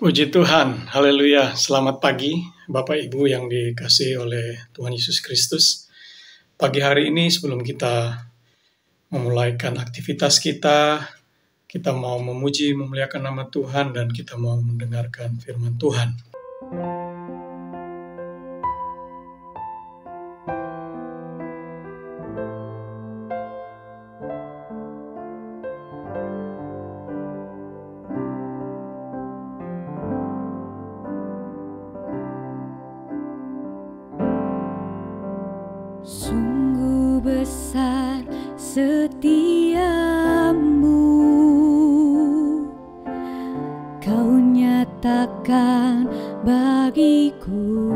Puji Tuhan, haleluya, selamat pagi Bapak Ibu yang dikasihi oleh Tuhan Yesus Kristus. Pagi hari ini sebelum kita memulaikan aktivitas kita mau memuji, memuliakan nama Tuhan dan kita mau mendengarkan firman Tuhan. Sungguh besar setiamu, Kau nyatakan bagiku.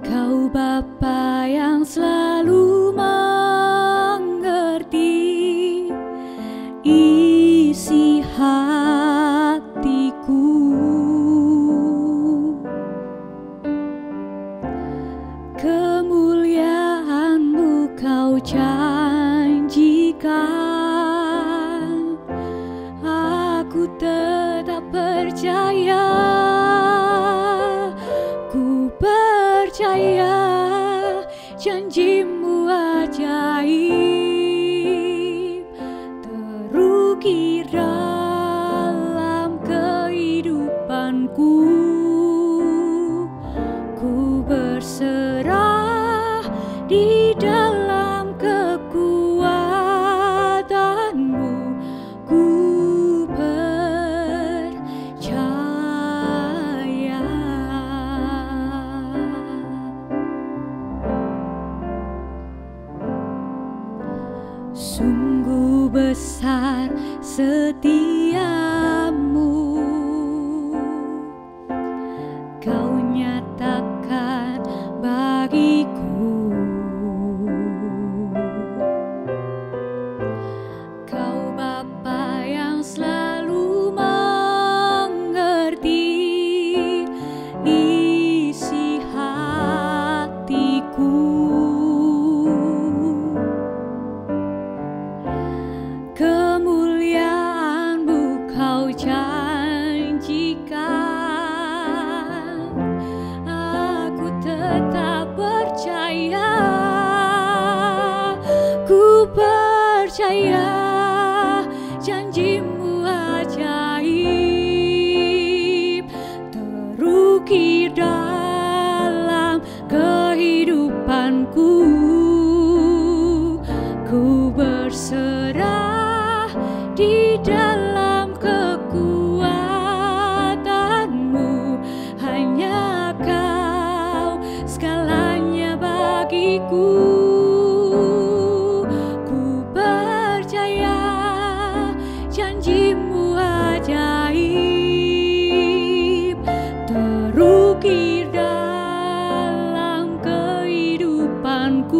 Kau Bapa yang selalu mengerti isi hatiku. Kemuliaan-Mu Kau janjikan, aku tetap percaya, ku percaya janji-Mu ajaib, terukir dalam kehidupanku. Ku berserah di dalam kekuatan-Mu, ku percaya. Sungguh besar setiamu, Kau nyatakan bagiku. Kau Bapa yang selalu mengerti isi hatiku. Kemuliaan-Mu Kau janjikan, aku tetap percaya, ku percaya janji-Mu ajaib, terukir dalam kehidupanku. Ku berserah di dalam kekuatan-Mu, hanya Kau segalanya bagiku. Ku percaya janji-Mu ajaib, terukir dalam kehidupanku.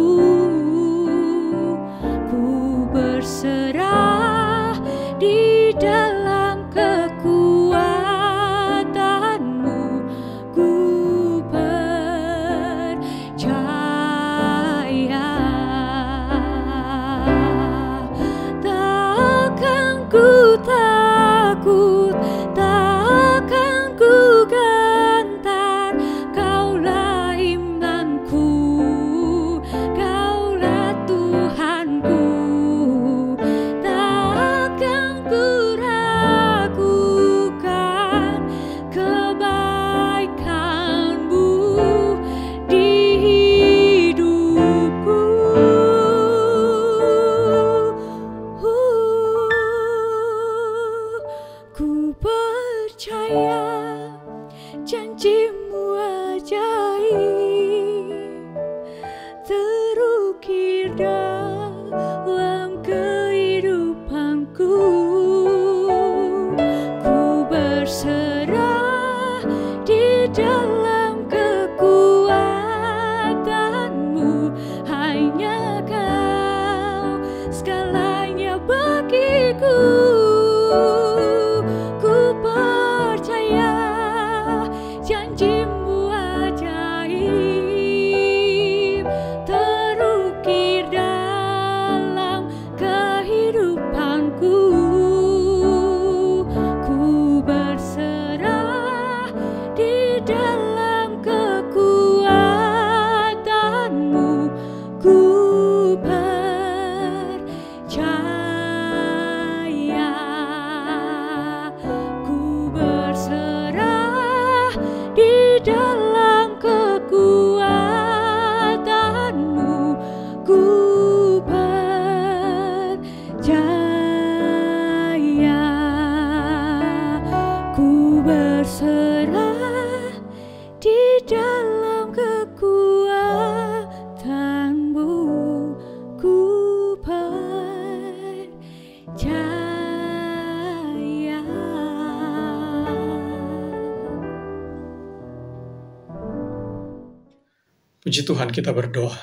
Puji Tuhan, kita berdoa.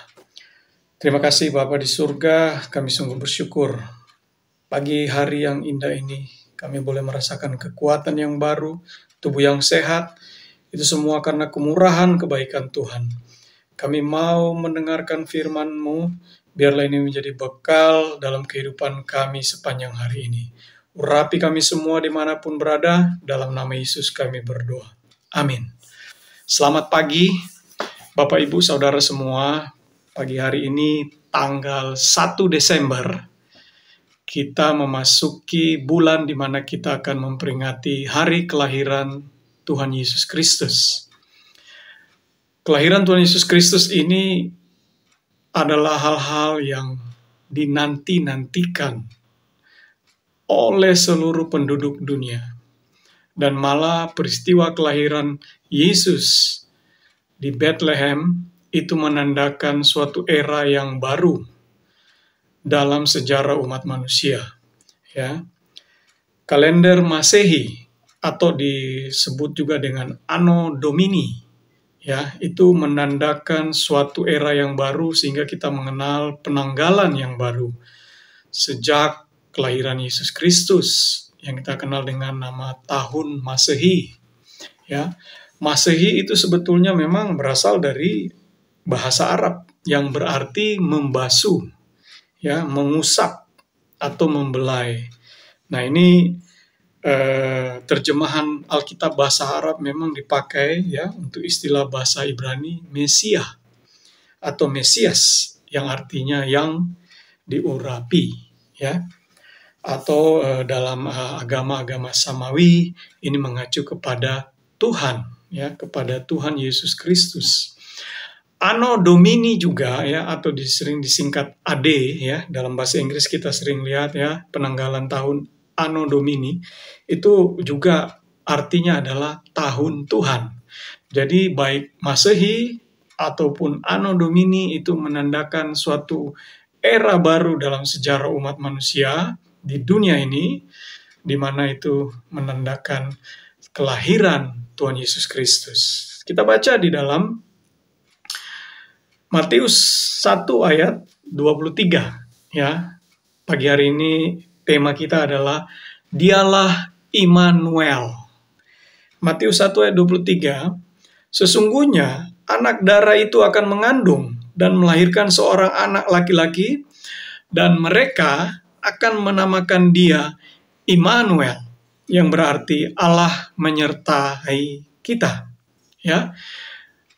Terima kasih Bapa di surga, kami sungguh bersyukur. Pagi hari yang indah ini, kami boleh merasakan kekuatan yang baru, tubuh yang sehat, itu semua karena kemurahan kebaikan Tuhan. Kami mau mendengarkan firman-Mu, biarlah ini menjadi bekal dalam kehidupan kami sepanjang hari ini. Urapi kami semua dimanapun berada, dalam nama Yesus kami berdoa. Amin. Selamat pagi, Bapak, Ibu, Saudara semua. Pagi hari ini, tanggal 1 Desember, kita memasuki bulan di mana kita akan memperingati hari kelahiran Tuhan Yesus Kristus. Kelahiran Tuhan Yesus Kristus ini adalah hal-hal yang dinanti-nantikan oleh seluruh penduduk dunia. Dan malah peristiwa kelahiran Yesus di Bethlehem itu menandakan suatu era yang baru dalam sejarah umat manusia. Ya. Kalender Masehi atau disebut juga dengan Anno Domini, ya, itu menandakan suatu era yang baru sehingga kita mengenal penanggalan yang baru sejak kelahiran Yesus Kristus yang kita kenal dengan nama tahun Masehi. Ya. Masehi itu sebetulnya memang berasal dari bahasa Arab yang berarti membasuh, ya, mengusap atau membelai. Nah, ini terjemahan Alkitab bahasa Arab memang dipakai, ya, untuk istilah bahasa Ibrani Mesiah atau Mesias yang artinya yang diurapi, ya. Atau dalam agama-agama Samawi ini mengacu kepada Tuhan, ya, kepada Tuhan Yesus Kristus. Anno Domini juga, ya, atau sering disingkat AD, ya, dalam bahasa Inggris kita sering lihat, ya, penanggalan tahun Anno Domini itu juga artinya adalah tahun Tuhan. Jadi baik Masehi ataupun Anno Domini itu menandakan suatu era baru dalam sejarah umat manusia di dunia ini, di mana itu menandakan kelahiran Tuhan Yesus Kristus. Kita baca di dalam Matius 1 ayat 23. Ya. Pagi hari ini tema kita adalah Dialah Immanuel. Matius 1 ayat 23. Sesungguhnya anak darah itu akan mengandung dan melahirkan seorang anak laki-laki, dan mereka akan menamakan dia Immanuel, yang berarti Allah menyertai kita. Ya.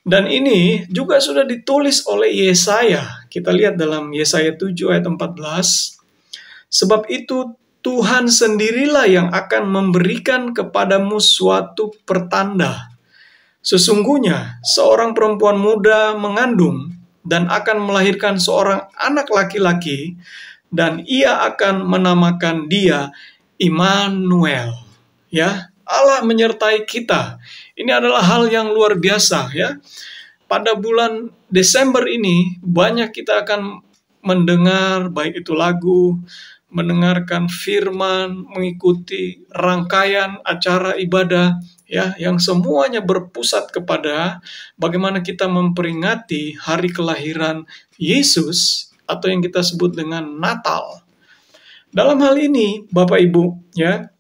Dan ini juga sudah ditulis oleh Yesaya. Kita lihat dalam Yesaya 7 ayat 14. Sebab itu Tuhan sendirilah yang akan memberikan kepadamu suatu pertanda. Sesungguhnya seorang perempuan muda mengandung dan akan melahirkan seorang anak laki-laki, dan ia akan menamakan dia Immanuel. Ya, Allah menyertai kita. Ini adalah hal yang luar biasa, ya. Pada bulan Desember ini banyak kita akan mendengar baik itu lagu, mendengarkan firman, mengikuti rangkaian acara ibadah, ya, yang semuanya berpusat kepada bagaimana kita memperingati hari kelahiran Yesus atau yang kita sebut dengan Natal. Dalam hal ini, Bapak Ibu, ya,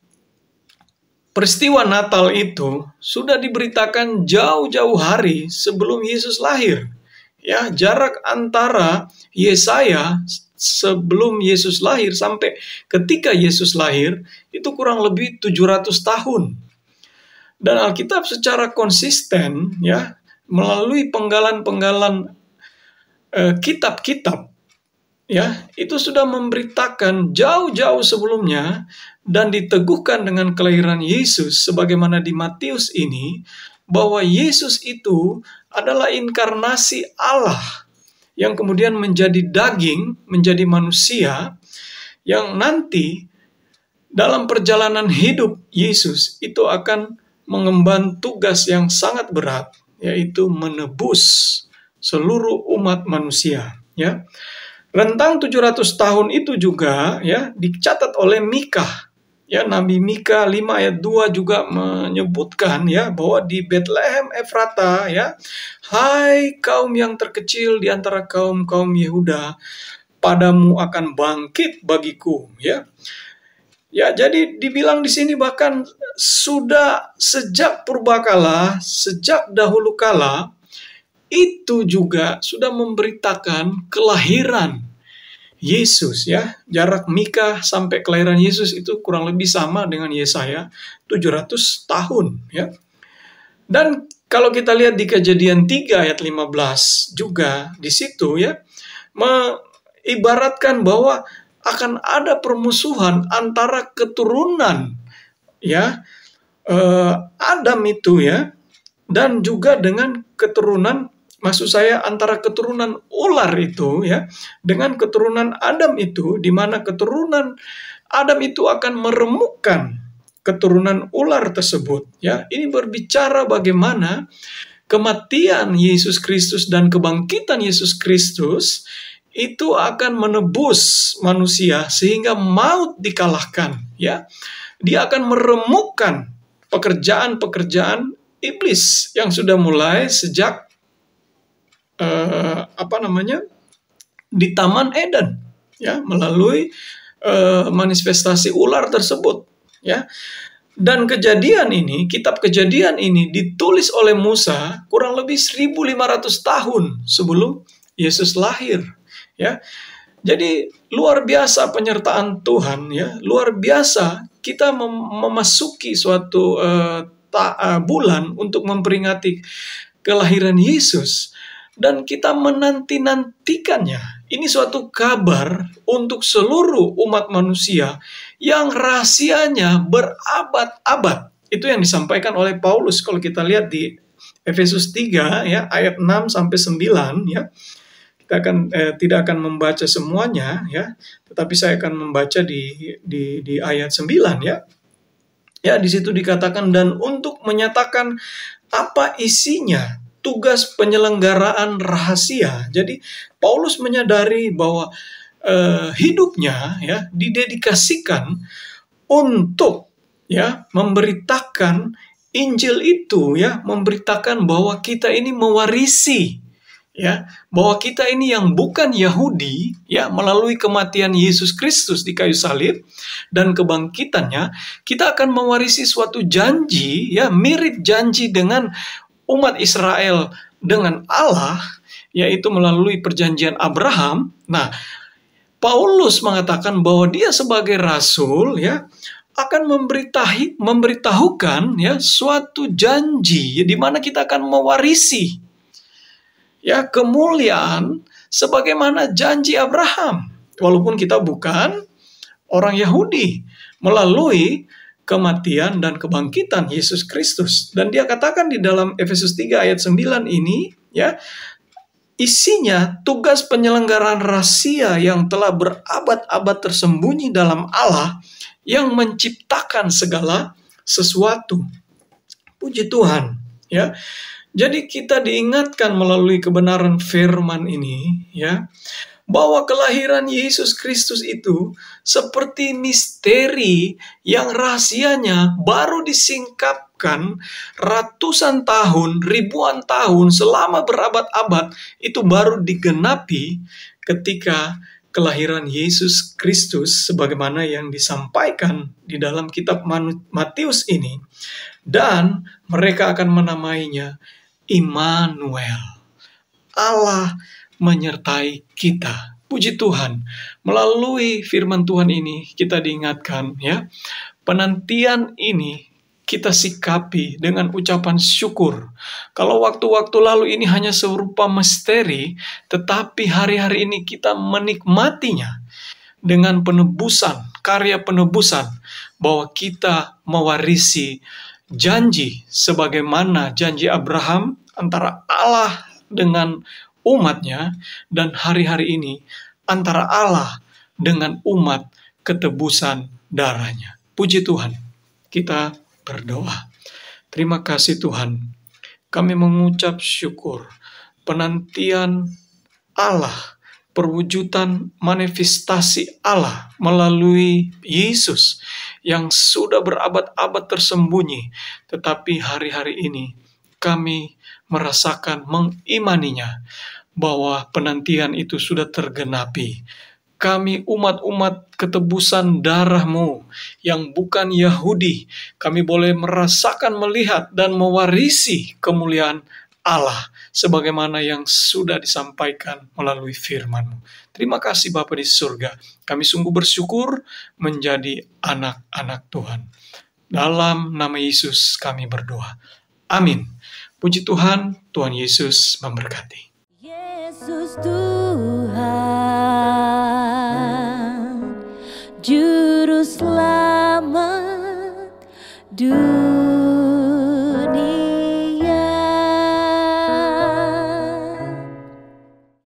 peristiwa Natal itu sudah diberitakan jauh-jauh hari sebelum Yesus lahir. Ya, jarak antara Yesaya sebelum Yesus lahir sampai ketika Yesus lahir itu kurang lebih 700 tahun. Dan Alkitab secara konsisten, ya, melalui penggalan-penggalan kitab-kitab, ya, itu sudah memberitakan jauh-jauh sebelumnya dan diteguhkan dengan kelahiran Yesus sebagaimana di Matius ini, bahwa Yesus itu adalah inkarnasi Allah yang kemudian menjadi daging, menjadi manusia, yang nanti dalam perjalanan hidup Yesus itu akan mengemban tugas yang sangat berat, yaitu menebus seluruh umat manusia, ya. Rentang 700 tahun itu juga, ya, dicatat oleh Mikha Ya, Nabi Mika 5 ayat 2 juga menyebutkan ya bahwa di Bethlehem Efrata ya, hai kaum yang terkecil di antara kaum-kaum Yehuda, padamu akan bangkit bagiku ya. Ya, jadi dibilang di sini bahkan sudah sejak purbakala, sejak dahulu kala, itu juga sudah memberitakan kelahiran Yesus ya. Jarak Mika sampai kelahiran Yesus itu kurang lebih sama dengan Yesaya, 700 tahun ya. Dan kalau kita lihat di Kejadian 3 ayat 15 juga di situ ya, mengibaratkan bahwa akan ada permusuhan antara keturunan ya Adam itu ya, dan juga dengan keturunan, maksud saya antara keturunan ular itu ya dengan keturunan Adam itu, di mana keturunan Adam itu akan meremukkan keturunan ular tersebut ya. Ini berbicara bagaimana kematian Yesus Kristus dan kebangkitan Yesus Kristus itu akan menebus manusia sehingga maut dikalahkan ya. Dia akan meremukkan pekerjaan-pekerjaan iblis yang sudah mulai sejak di Taman Eden ya, melalui manifestasi ular tersebut ya. Dan kejadian ini, kitab Kejadian ini ditulis oleh Musa kurang lebih 1500 tahun sebelum Yesus lahir ya. Jadi luar biasa penyertaan Tuhan ya, luar biasa kita memasuki suatu bulan untuk memperingati kelahiran Yesus, dan kita menanti-nantikannya. Ini suatu kabar untuk seluruh umat manusia yang rahasianya berabad-abad. Itu yang disampaikan oleh Paulus kalau kita lihat di Efesus 3 ya ayat 6 sampai 9 ya. Kita tidak akan membaca semuanya ya, tetapi saya akan membaca di ayat 9 ya. Ya, di situ dikatakan, dan untuk menyatakan apa isinya tugas penyelenggaraan rahasia. Jadi Paulus menyadari bahwa hidupnya ya didedikasikan untuk ya memberitakan Injil itu ya, memberitakan bahwa kita ini mewarisi ya, bahwa kita ini yang bukan Yahudi ya, melalui kematian Yesus Kristus di kayu salib dan kebangkitannya, kita akan mewarisi suatu janji ya, mirip janji dengan umat Israel dengan Allah, yaitu melalui perjanjian Abraham. Nah, Paulus mengatakan bahwa dia sebagai rasul ya akan memberitahukan ya suatu janji di mana kita akan mewarisi ya kemuliaan sebagaimana janji Abraham, walaupun kita bukan orang Yahudi, melalui kematian dan kebangkitan Yesus Kristus. Dan dia katakan di dalam Efesus 3 ayat 9 ini ya, isinya tugas penyelenggaraan rahasia yang telah berabad-abad tersembunyi dalam Allah yang menciptakan segala sesuatu. Puji Tuhan ya. Jadi kita diingatkan melalui kebenaran firman ini ya, bahwa kelahiran Yesus Kristus itu seperti misteri yang rahasianya baru disingkapkan ratusan tahun, ribuan tahun, selama berabad-abad, itu baru digenapi ketika kelahiran Yesus Kristus sebagaimana yang disampaikan di dalam kitab Matius ini. Dan mereka akan menamainya Immanuel, Allah menyertai kita. Puji Tuhan, melalui firman Tuhan ini kita diingatkan ya, penantian ini kita sikapi dengan ucapan syukur. Kalau waktu-waktu lalu ini hanya serupa misteri, tetapi hari-hari ini kita menikmatinya dengan penebusan, karya penebusan, bahwa kita mewarisi janji sebagaimana janji Abraham antara Allah dengan umatnya, dan hari-hari ini antara Allah dengan umat ketebusan darahnya. Puji Tuhan, kita berdoa. Terima kasih Tuhan, kami mengucap syukur penantian Allah perwujudan manifestasi Allah melalui Yesus yang sudah berabad-abad tersembunyi, tetapi hari-hari ini kami merasakan mengimaninya bahwa penantian itu sudah tergenapi. Kami umat-umat ketebusan darah-Mu yang bukan Yahudi, kami boleh merasakan, melihat, dan mewarisi kemuliaan Allah sebagaimana yang sudah disampaikan melalui firman-Mu. Terima kasih Bapa di surga. Kami sungguh bersyukur menjadi anak-anak Tuhan. Dalam nama Yesus kami berdoa. Amin. Puji Tuhan, Tuhan Yesus memberkati. Yesus Tuhan, Juru Selamat dunia.